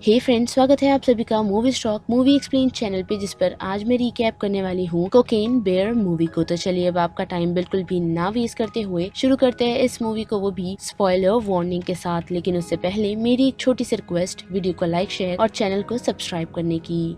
हे friends, स्वागत है आप सभी का movie stock movie explain channel पे, जिस पर आज मैं रिकैप करने वाली हूँ कोकेन बेयर मूवी को। तो चलिए अब आपका टाइम बिल्कुल भी ना वेस्ट करते हुए शुरू करते हैं इस मूवी को, वो भी स्पॉइलर वार्निंग के साथ। लेकिन उससे पहले मेरी एक छोटी सी रिक्वेस्ट, वीडियो को लाइक, शेयर और चैनल को सब्सक्राइब करने की।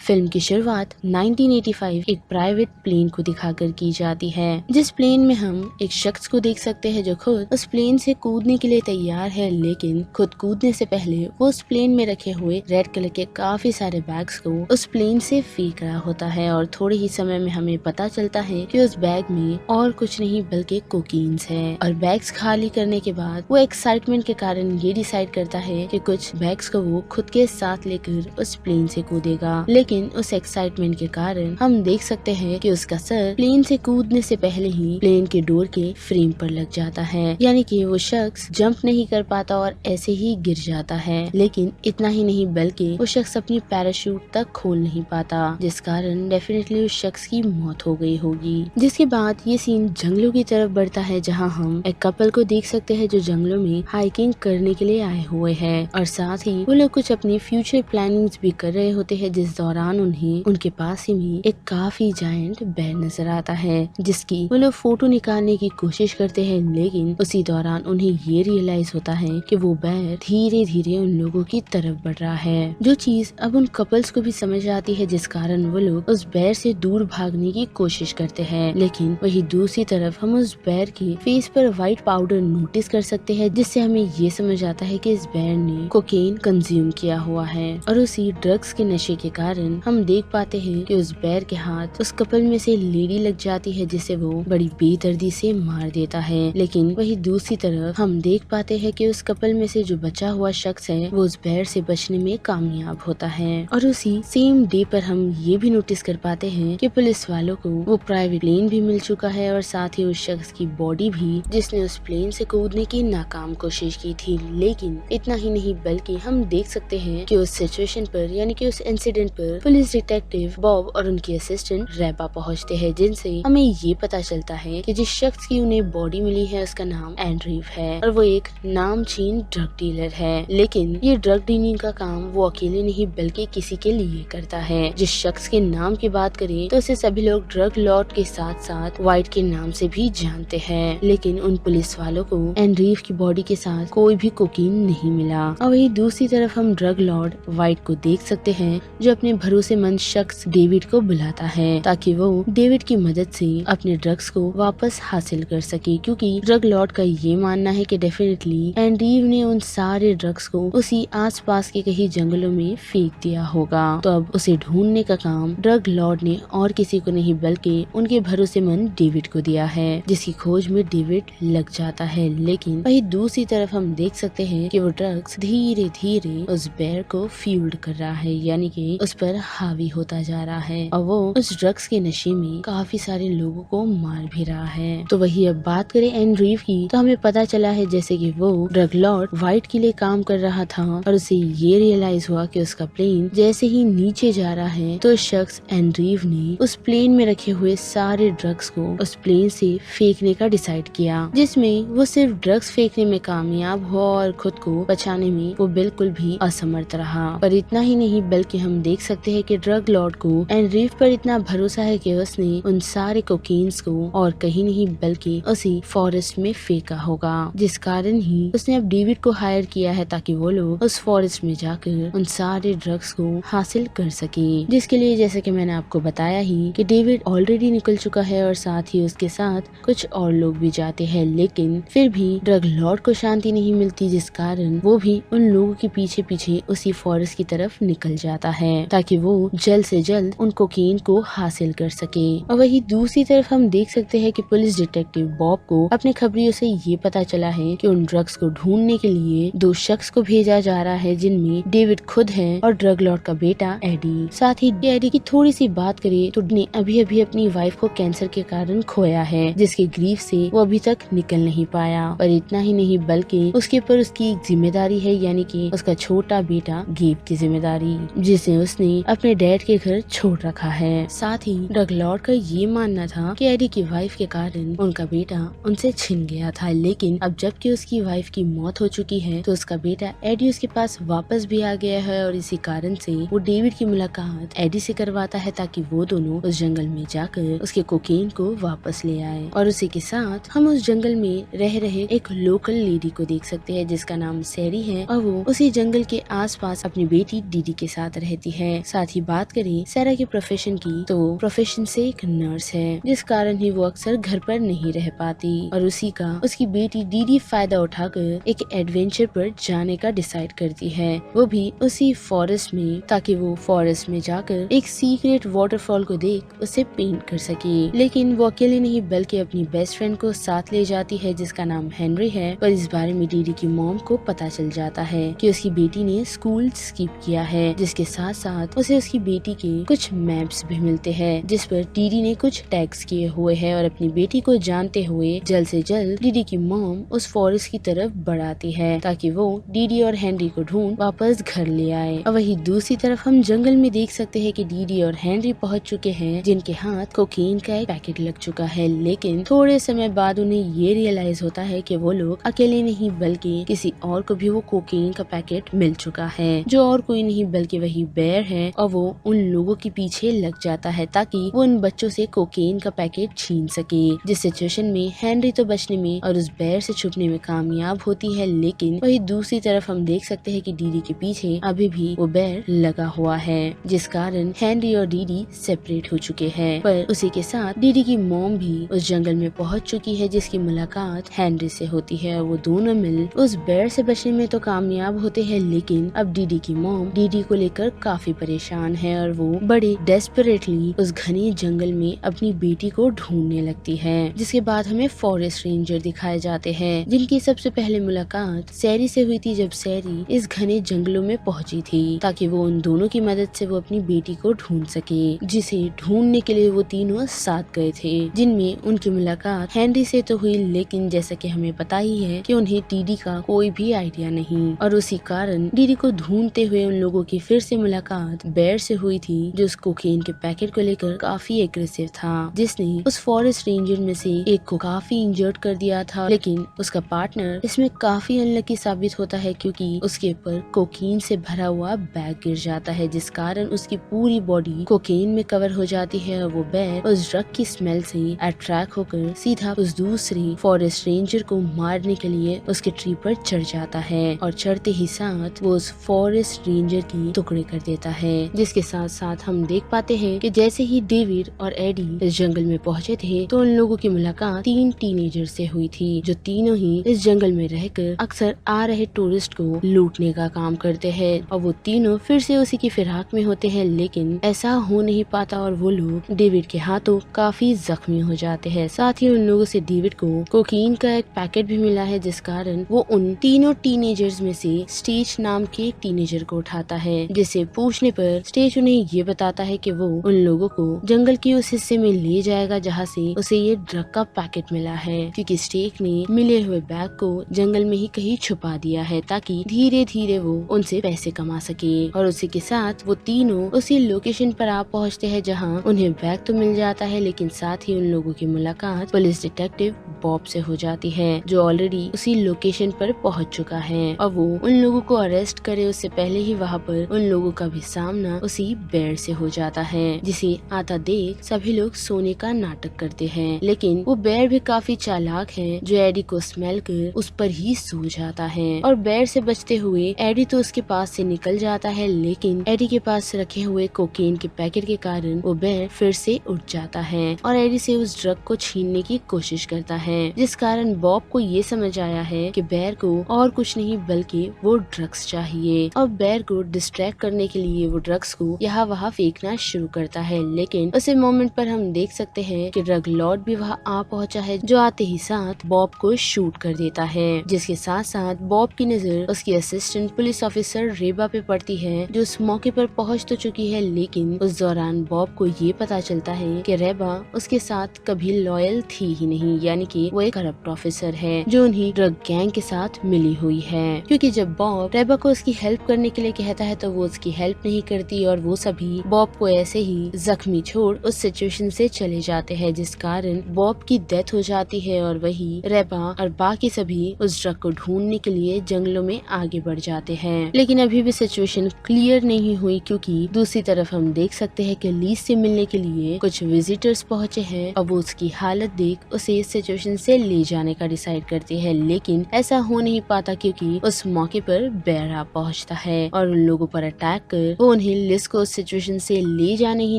फिल्म की शुरुआत 1985 एक प्राइवेट प्लेन को दिखाकर की जाती है, जिस प्लेन में हम एक शख्स को देख सकते हैं जो खुद उस प्लेन से कूदने के लिए तैयार है, लेकिन खुद कूदने से पहले वो उस प्लेन में रखे हुए रेड कलर के काफी सारे बैग्स को उस प्लेन से फेंक रहा होता है। और थोड़े ही समय में हमें पता चलता है कि उस बैग में और कुछ नहीं बल्कि कोकीन्स है। और बैग्स खाली करने के बाद वो एक्साइटमेंट के कारण ये डिसाइड करता है कि कुछ बैग्स को वो खुद के साथ लेकर उस प्लेन से कूदेगा। लेकिन उस एक्साइटमेंट के कारण हम देख सकते हैं कि उसका सर प्लेन से कूदने से पहले ही प्लेन के डोर के फ्रेम पर लग जाता है, यानी कि वो शख्स जंप नहीं कर पाता और ऐसे ही गिर जाता है। लेकिन इतना ही नहीं बल्कि वो शख्स अपनी पैराशूट तक खोल नहीं पाता, जिस कारण डेफिनेटली उस शख्स की मौत हो गई होगी। जिसके बाद ये सीन जंगलों की तरफ बढ़ता है, जहाँ हम एक कपल को देख सकते हैं जो जंगलों में हाइकिंग करने के लिए आए हुए हैं। और साथ ही वो लोग कुछ अपनी फ्यूचर प्लानिंग्स भी कर रहे होते हैं, जिस दौरान उन्हें उनके पास ही में एक काफी जायंट बेर नजर आता है, जिसकी वो लोग फोटो निकालने की कोशिश करते हैं। लेकिन उसी दौरान उन्हें ये रियलाइज होता है कि वो बेर धीरे धीरे उन लोगों की तरफ बढ़ रहा है, जो चीज अब उन कपल्स को भी समझ आती है, जिस कारण वो लोग उस बेर से दूर भागने की कोशिश करते हैं। लेकिन वही दूसरी तरफ हम उस बेर के फेस पर व्हाइट पाउडर नोटिस कर सकते हैं, जिससे हमें ये समझ आता है कि इस बेर ने कोकेन कंज्यूम किया हुआ है। और उसी ड्रग्स के नशे के कारण हम देख पाते हैं कि उस बेर के हाथ उस कपल में से लेडी लग जाती है, जिसे वो बड़ी बेदर्दी से मार देता है। लेकिन वही दूसरी तरफ हम देख पाते हैं कि उस कपल में से जो बचा हुआ शख्स है वो उस बेर से बचने में कामयाब होता है। और उसी सेम डे पर हम ये भी नोटिस कर पाते हैं कि पुलिस वालों को वो प्राइवेट प्लेन भी मिल चुका है, और साथ ही उस शख्स की बॉडी भी, जिसने उस प्लेन से कूदने की नाकाम कोशिश की थी। लेकिन इतना ही नहीं बल्कि हम देख सकते हैं कि उस सिचुएशन पर, यानी कि उस इंसिडेंट पर पुलिस डिटेक्टिव बॉब और उनकी असिस्टेंट रेबा पहुंचते हैं, जिनसे हमें ये पता चलता है कि जिस शख्स की उन्हें बॉडी मिली है उसका नाम एंड्रीव है, और वो एक नामचीन ड्रग डीलर है। लेकिन ये ड्रग डीलिंग का काम वो अकेले नहीं बल्कि किसी के लिए करता है। जिस शख्स के नाम की बात करें तो उसे सभी लोग ड्रग लॉर्ड के साथ साथ व्हाइट के नाम से भी जानते हैं। लेकिन उन पुलिस वालों को एंड्रीव की बॉडी के साथ कोई भी कोकीन नहीं मिला। और वही दूसरी तरफ हम ड्रग लॉर्ड व्हाइट को देख सकते हैं, जो अपने भरोसेमंद शख्स डेविड को बुलाता है, ताकि वो डेविड की मदद से अपने ड्रग्स को वापस हासिल कर सके। क्योंकि ड्रग लॉर्ड का ये मानना है कि डेफिनेटली एंड्रीव ने उन सारे ड्रग्स को उसी आसपास के कहीं जंगलों में फेंक दिया होगा। तो अब उसे ढूंढने का काम ड्रग लॉर्ड ने और किसी को नहीं बल्कि उनके भरोसेमंद डेविड को दिया है, जिसकी खोज में डेविड लग जाता है। लेकिन वही दूसरी तरफ हम देख सकते हैं कि वो ड्रग्स धीरे धीरे उस बेर को फ्यूल्ड कर रहा है, यानी कि उस पर हावी होता जा रहा है, और वो उस ड्रग्स के नशे में काफी सारे लोगों को मार भी रहा है। तो वही अब बात करें एंड्रीव की, तो हमें पता चला है जैसे कि वो ड्रग लॉर्ड व्हाइट के लिए काम कर रहा था, और उसे ये रियलाइज हुआ कि उसका प्लेन जैसे ही नीचे जा रहा है तो उस शख्स एंड्रीव ने उस प्लेन में रखे हुए सारे ड्रग्स को उस प्लेन से फेंकने का डिसाइड किया, जिसमें वो सिर्फ ड्रग्स फेंकने में कामयाब हुआ और खुद को बचाने में वो बिल्कुल भी असमर्थ रहा। पर इतना ही नहीं बल्कि हम देख सकते हैं कि ड्रग लॉर्ड को एंड्रीव पर इतना भरोसा है कि उसने उन सारे कोकीन्स को और कहीं नहीं बल्कि उसी फॉरेस्ट में फेंका होगा, जिस कारण ही उसने अब डेविड को हायर किया है, ताकि वो लोग उस फॉरेस्ट में जाकर उन सारे ड्रग्स को हासिल कर सके। जिसके लिए जैसे कि मैंने आपको बताया ही कि डेविड ऑलरेडी निकल चुका है, और साथ ही उसके साथ कुछ और लोग भी जाते हैं। लेकिन फिर भी ड्रग लॉर्ड को शांति नहीं मिलती, जिस कारण वो भी उन लोगों के पीछे पीछे उसी फॉरेस्ट की तरफ निकल जाता है, ताकि वो जल्द से जल्द उन कोकीन को हासिल कर सके। और वही दूसरी तरफ हम देख सकते हैं कि पुलिस डिटेक्टिव बॉब को अपने खबरियों से ये पता चला है कि उन ड्रग्स को ढूंढने के लिए दो शख्स को भेजा जा रहा है, जिनमें डेविड खुद है और ड्रग लॉर्ड का बेटा एडी। साथ ही एडी की थोड़ी सी बात करें तो ने अभी अभी अपनी वाइफ को कैंसर के कारण खोया है, जिसके ग्रीफ से वो अभी तक निकल नहीं पाया। और इतना ही नहीं बल्कि उसके ऊपर उसकी एक जिम्मेदारी है, यानी कि उसका छोटा बेटा गेब की जिम्मेदारी, जिसे उसने अपने डैड के घर छोड़ रखा है। साथ ही ड्रग लॉर्ड का ये मानना था कि एडी की वाइफ के कारण उनका बेटा उनसे छिन गया था, लेकिन अब जबकि उसकी वाइफ की मौत हो चुकी है तो उसका बेटा एडी उसके पास वापस भी आ गया है और इसी कारण से वो डेविड की मुलाकात एडी से करवाता है ताकि वो दोनों उस जंगल में जाकर उसके कोकेन को वापस ले आए। और उसी के साथ हम उस जंगल में रह रहे एक लोकल लेडी को देख सकते हैं जिसका नाम सैरी है और वो उसी जंगल के आसपास अपनी बेटी डीडी के साथ रहती है। साथ ही बात करें सैरा के प्रोफेशन की तो प्रोफेशन से एक नर्स है, जिस कारण ही वो अक्सर घर पर नहीं रह पाती और उसी का उसकी बेटी डीडी फायदा उठाकर एक एडवेंचर पर जाने का डिसाइड करती है, वो भी उसी फॉरेस्ट में, ताकि वो फॉरेस्ट में जाकर एक सीक्रेट वाटरफॉल को देख उसे पेंट कर सके। लेकिन वो अकेले नहीं बल्कि अपनी बेस्ट फ्रेंड को साथ ले जाती है जिसका नाम हेनरी है। पर इस बारे में डीडी की मॉम को पता चल जाता है कि उसकी बेटी ने स्कूल स्किप किया है, जिसके साथ साथ उसे उसकी बेटी के कुछ मैप्स भी मिलते हैं जिस पर डीडी ने कुछ टैग्स किए हुए हैं और अपनी बेटी को जानते हुए जल्द से जल्द डीडी की मॉम उस फॉरेस्ट की तरफ बढ़ाती है ताकि वो डीडी और हेनरी को ढूंढ वापस घर ले आए। और वही दूसरी तरफ हम जंगल में देख सकते हैं कि डीडी और हेनरी पहुंच चुके हैं जिनके हाथ कोकीन का एक पैकेट लग चुका है, लेकिन थोड़े समय बाद उन्हें ये रियलाइज होता है कि वो लोग अकेले नहीं बल्कि किसी और को भी वो कोकीन का पैकेट मिल चुका है, जो और कोई नहीं बल्कि वही बेयर है। और वो उन लोगों के पीछे लग जाता है ताकि वो उन बच्चों से कोकेन का पैकेट छीन सके। जिस सिचुएशन में हेनरी तो बचने में और उस बेयर से छुपने में कामयाब होती है, लेकिन वही दूसरी तरफ हम देख सकते हैं कि डीडी के पीछे अभी भी वो बेयर लगा हुआ है, जिस कारण हेनरी और डीडी सेपरेट हो चुके हैं। पर उसी के साथ डीडी की मॉम भी उस जंगल में पहुंच चुकी है जिसकी मुलाकात हेनरी से होती है और वो दोनों मिल उस बेयर से बचने में तो कामयाब होते हैं, लेकिन अब डीडी की मॉम डीडी को लेकर काफी परेशान है और वो बड़े डेस्परेटली उस घने जंगल में अपनी बेटी को ढूंढने लगती है। जिसके बाद हमें फॉरेस्ट रेंजर दिखाए जाते हैं जिनकी सबसे पहले मुलाकात सैरी से हुई थी जब सैरी इस घने जंगलों में पहुंची थी ताकि वो उन दोनों की मदद से वो अपनी बेटी को ढूंढ सके, जिसे ढूंढने के लिए वो तीनों साथ गए थे। जिनमें उनकी मुलाकात हेनरी से तो हुई, लेकिन जैसा कि हमें पता ही है कि उन्हें डीडी का कोई भी आइडिया नहीं और उसी कारण डीडी को ढूंढते हुए उन लोगों की फिर से मुलाकात बेयर से हुई थी जो उस कोकेन के पैकेट को लेकर काफी एग्रेसिव था, जिसने उस फॉरेस्ट रेंजर में से एक को काफी इंजर्ड कर दिया था। लेकिन उसका पार्टनर इसमें काफी अनलकी साबित होता है क्योंकि उसके ऊपर कोकीन से भरा हुआ बैग गिर जाता है, जिस कारण उसकी पूरी बॉडी कोकेन में कवर हो जाती है और वो बेयर उस ड्रग की स्मेल से अट्रैक्ट होकर सीधा उस दूसरे फॉरेस्ट रेंजर को मारने के लिए उसके ट्री पर चढ़ जाता है और चढ़ते ही साथ वो उस फॉरेस्ट रेंजर की टुकड़े कर देता है। जिसके साथ साथ हम देख पाते हैं कि जैसे ही डेविड और एडी इस जंगल में पहुंचे थे तो उन लोगों की मुलाकात 3 टीनेजर से हुई थी जो तीनों ही इस जंगल में रहकर अक्सर आ रहे टूरिस्ट को लूटने का काम करते हैं और वो तीनों फिर से उसी की फिराक में होते हैं, लेकिन ऐसा हो नहीं पाता और वो लोग डेविड के हाथों काफी जख्मी हो जाते हैं। साथ ही उन लोगों से डेविड को कोकीन का एक पैकेट भी मिला है जिस कारण वो उन तीनों टीनेजर्स में से स्टेज नाम के एक टीनेजर को उठाता है, जिसे पूछने पर स्टेज उन्हें ये बताता है कि वो उन लोगों को जंगल के उस हिस्से में ले जाएगा जहाँ से उसे ये ड्रग का पैकेट मिला है, क्योंकि स्टेक ने मिले हुए बैग को जंगल में ही कहीं छुपा दिया है ताकि धीरे धीरे वो उनसे पैसे कमा सके। और उसी के साथ वो तीनों उसी लोकेशन पर आ पहुँचते हैं जहाँ उन्हें बैग तो मिल जाता है, लेकिन साथ ही उन लोगों की मुलाकात पुलिस डिटेक्टिव बॉब से हो जाती है जो ऑलरेडी उसी लोकेशन पर पहुंच चुका है और वो उन लोगों को अरेस्ट करे उससे पहले ही वहाँ पर उन लोगों का भी सामना उसी बेयर से हो जाता है, जिसे आता देख सभी लोग सोने का नाटक करते हैं। लेकिन वो बेयर भी काफी चालाक है जो एडी को स्मेल कर उस पर ही सो जाता है और बेयर से बचते हुए एडी तो उसके पास से निकल जाता है, लेकिन एडी के पास रखे हुए कोकेन के पैकेट के कारण वो बेयर फिर से उठ जाता है और एडी से उस ड्रग को छीनने की कोशिश करता है, जिस कारण बॉब को ये समझ आया है कि बेयर को और कुछ नहीं बल्कि वो ड्रग्स चाहिए और बेयर को डिस्ट्रैक्ट करने के लिए वो ड्रग्स को यहाँ वहाँ फेंकना शुरू करता है। लेकिन उसी मोमेंट पर हम देख सकते हैं कि ड्रग लॉर्ड भी वहाँ आ पहुँचा है जो आते ही साथ बॉब को शूट कर देता है, जिसके साथ साथ बॉब की नजर उसकी असिस्टेंट पुलिस ऑफिसर रेबा पे पड़ती है जो उस मौके पर पहुँच तो चुकी है, लेकिन उस दौरान बॉब को ये पता चलता है कि रेबा उसके साथ कभी लॉयल थी ही नहीं, यानी कि वो एक करप्ट ऑफिसर है जो उन्हीं ड्रग गैंग के साथ मिली हुई है। क्योंकि जब बॉब रेबा को उसकी हेल्प करने के लिए कहता है तो वो उसकी हेल्प नहीं करती करती और वो सभी बॉब को ऐसे ही जख्मी छोड़ उस सिचुएशन से चले जाते हैं, जिस कारण बॉब की डेथ हो जाती है और वही रेबा और बाकी सभी उस ड्रग को ढूंढने के लिए जंगलों में आगे बढ़ जाते हैं। लेकिन अभी भी सिचुएशन क्लियर नहीं हुई, क्योंकि दूसरी तरफ हम देख सकते हैं कि लीज से मिलने के लिए कुछ विजिटर्स पहुंचे हैं और वो उसकी हालत देख उसे इस सिचुएशन से ले जाने का डिसाइड करते हैं। लेकिन ऐसा हो नहीं पाता, क्योंकि उस मौके पर बेर आ पहुंचता है और उन लोगों पर अटैक कर वो उन्हें लिज को उस सिचुएशन से ले जाने ही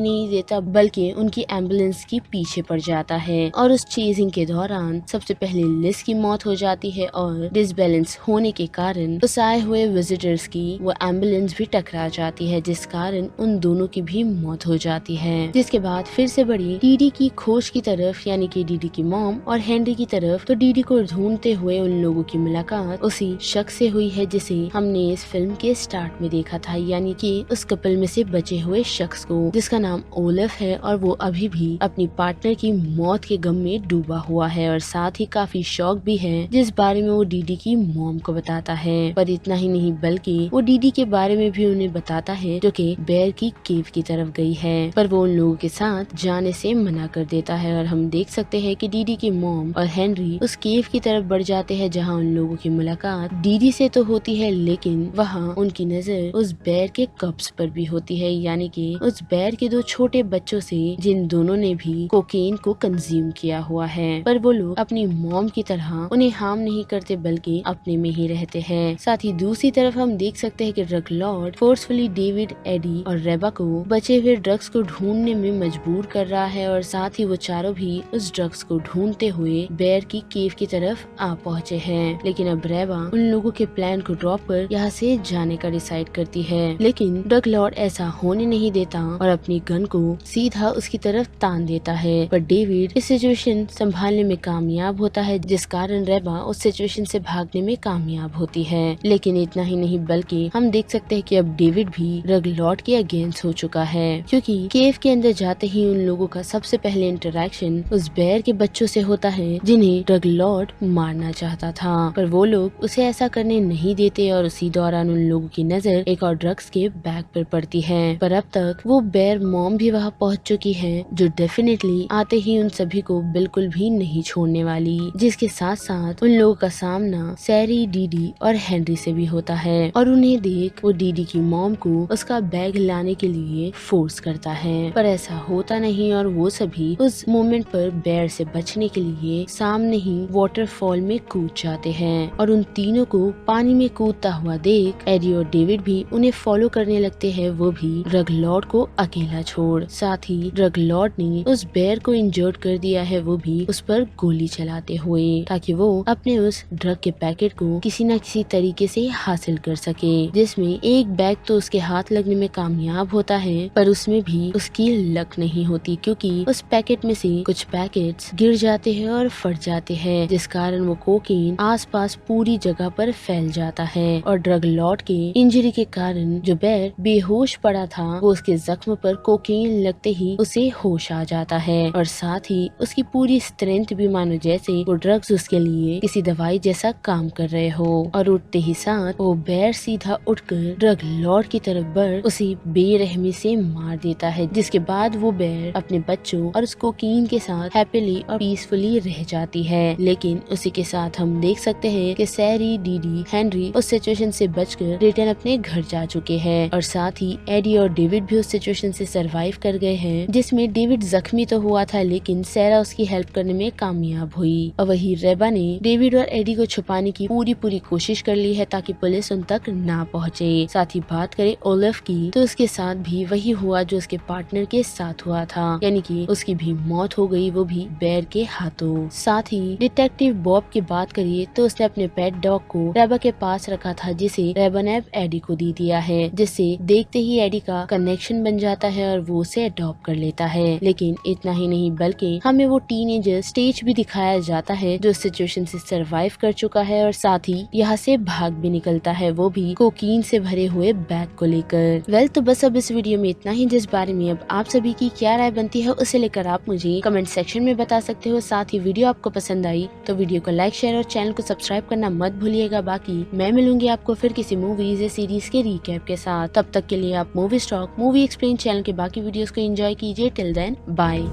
नहीं देता, बल्कि उनकी एम्बुलेंस के पीछे पड़ जाता है। और उस चेजिंग के दौरान सबसे पहले लिज की मौत हो जाती है और डिसबैलेंस होने के कारण उस आए हुए विजिटर्स की वो एम्बुलेंस भी टकरा जाती है, जिस कारण उन दोनों की भी मौत हो जाती है। जिसके बाद फिर से बड़ी डीडी की खोज की तरफ, यानी कि डीडी की मॉम और हेनरी की तरफ। तो डीडी को ढूंढते हुए उन लोगों की मुलाकात उसी शख्स से हुई है जिसे हमने इस फिल्म के स्टार्ट में देखा था, यानी कि उस कपल में से बचे हुए शख्स को, जिसका नाम ओलफ है और वो अभी भी अपनी पार्टनर की मौत के गम में डूबा हुआ है और साथ ही काफी शौक भी है, जिस बारे में वो डीडी की मॉम को बताता है। पर इतना ही नहीं, बल्कि वो डीडी के बारे में भी उन्हें बताता है जो कि बेर की केव की तरफ गई है, पर वो उन लोगों के साथ जाने से मना कर देता है। और हम देख सकते हैं कि डीडी की मॉम और हेनरी उस केव की तरफ बढ़ जाते हैं, जहाँ उन लोगों की मुलाकात डीडी से तो होती है, लेकिन वहाँ उनकी नजर उस बेर के कब्ज पर भी होती है, यानी कि उस बेर के 2 छोटे बच्चों से, जिन दोनों ने भी कोकेन को कंज्यूम किया हुआ है। पर वो लोग अपनी मॉम की तरह उन्हें हार्म नहीं करते, बल्कि अपने में ही रहते हैं। साथ ही दूसरी तरफ हम देख सकते हैं कि drug lord forcefully David, Eddie और रेबा को बचे हुए ड्रग्स को ढूंढने में मजबूर कर रहा है और साथ ही वो चारों भी उस ड्रग्स को ढूंढते हुए बेर की केव की तरफ आ पहुंचे हैं। लेकिन अब रेबा उन लोगों के प्लान को ड्रॉप कर यहाँ से जाने का डिसाइड करती है, लेकिन ड्रग लॉर्ड ऐसा होने नहीं देता और अपनी गन को सीधा उसकी तरफ तान देता है। पर डेविड इस सिचुएशन संभालने में कामयाब होता है, जिस कारण रेबा उस सिचुएशन से भागने में कामयाब होती है। लेकिन इतना ही नहीं, बल्कि हम देख सकते हैं कि अब डेविड भी ड्रग लॉर्ड के अगेंस्ट हो चुका है, क्योंकि केव के अंदर जाते ही उन लोगों का सबसे पहले इंटरेक्शन उस बेर के बच्चों से होता है, जिन्हें ड्रग लॉर्ड मारना चाहता था। पर वो लोग उसे ऐसा करने नहीं देते और उसी दौरान उन लोगों की नजर एक और ड्रग्स के बैग पर पड़ती है। पर अब तक वो बेर मॉम भी वहाँ पहुँच चुकी है, जो डेफिनेटली आते ही उन सभी को बिल्कुल भी नहीं छोड़ने वाली। जिसके साथ साथ उन लोगों का सामना सैरी, डीडी और हेनरी से भी होता है और उन्हें देख वो डीडी की मॉम को उसका बैग लाने के लिए फोर्स करता है। पर ऐसा होता नहीं और वो सभी उस मोमेंट पर बेर से बचने के लिए सामने ही वाटरफॉल में कूद जाते हैं और उन तीनों को पानी में कूदता हुआ देख एडी और डेविड भी उन्हें फॉलो करने लगते हैं, वो भी ड्रग लॉर्ड को अकेला छोड़। साथ ही ड्रग लॉर्ड ने उस बेर को इंजर्ड कर दिया है, वो भी उस पर गोली चलाते हुए, ताकि वो अपने उस ड्रग के पैकेट को किसी न किसी तरीके से हासिल कर सके। जिसमें एक बैग तो उसके हाथ लगने में कामयाब होता है, पर उसमें भी उसकी लक नहीं होती, क्योंकि उस पैकेट में से कुछ पैकेट्स गिर जाते हैं और फट जाते हैं, जिस कारण वो कोकेन आसपास पूरी जगह पर फैल जाता है और ड्रग लॉर्ड के इंजरी के कारण जो बेर बेहोश पड़ा था, वो उसके जख्म पर कोकेन लगते ही उसे होश आ जाता है और साथ ही उसकी पूरी स्ट्रेंथ भी मानो जैसे वो ड्रग्स उसके लिए किसी दवाई जैसा काम कर रहे हो। और उठते ही साथ वो बेर सीधा उठकर ड्रग लॉर्ड की तरफ बढ़ उसे बेरहमी से मार देता है, जिसके बाद वो बेर अपने बच्चों और उस कोकीन के साथ हैप्पीली और पीसफुली रह जाती है। लेकिन उसी के साथ हम देख सकते हैं कि सैरी, डीडी, हेनरी उस सिचुएशन से बचकर रिटर्न अपने घर जा चुके हैं और साथ ही एडी और डेविड भी उस सिचुएशन से सरवाइव कर गए हैं, जिसमें डेविड जख्मी तो हुआ था, लेकिन सैरा उसकी हेल्प करने में कामयाब हुई। और वही रेबा ने डेविड और एडी को छुपाने की पूरी कोशिश कर ली है, ताकि पुलिस उन तक ना पहुंचे। साथ ही बात करें ओलफ की, तो उसके साथ भी वही हुआ जो उसके पार्टनर के साथ हुआ था, यानी कि उसकी भी मौत हो गई, वो भी बेर के हाथों। साथ ही डिटेक्टिव बॉब की बात करिए तो उसने अपने पेट डॉग को रेबा के पास रखा था, जिसे रेबा ने एडी को दे दिया है, जिससे देखते ही एडी का कनेक्शन बन जाता है और वो उसे अडॉप्ट कर लेता है। लेकिन इतना ही नहीं, बल्कि हमें वो टीनेजर स्टेज भी दिखाया जाता है जो सिचुएशन से सरवाइव कर चुका है और साथ ही यहाँ से भाग भी निकलता है, वो भी कोकीन से भरे हुए बैग को लेकर। तो बस अब इस वीडियो में इतना ही, जिस बारे में अब आप सभी की क्या राय बनती है उसे लेकर आप मुझे कमेंट सेक्शन में बता सकते हो। साथ ही वीडियो आपको पसंद आई तो वीडियो को लाइक, शेयर और चैनल को सब्सक्राइब करना मत भूलिएगा। बाकी मैं मिलूंगी आपको फिर किसी मूवीज या सीरीज के रिकैप के साथ, तब तक तक के लिए आप movie stock movie explain channel के बाकी वीडियोस को एंजॉय कीजिए। Till then bye.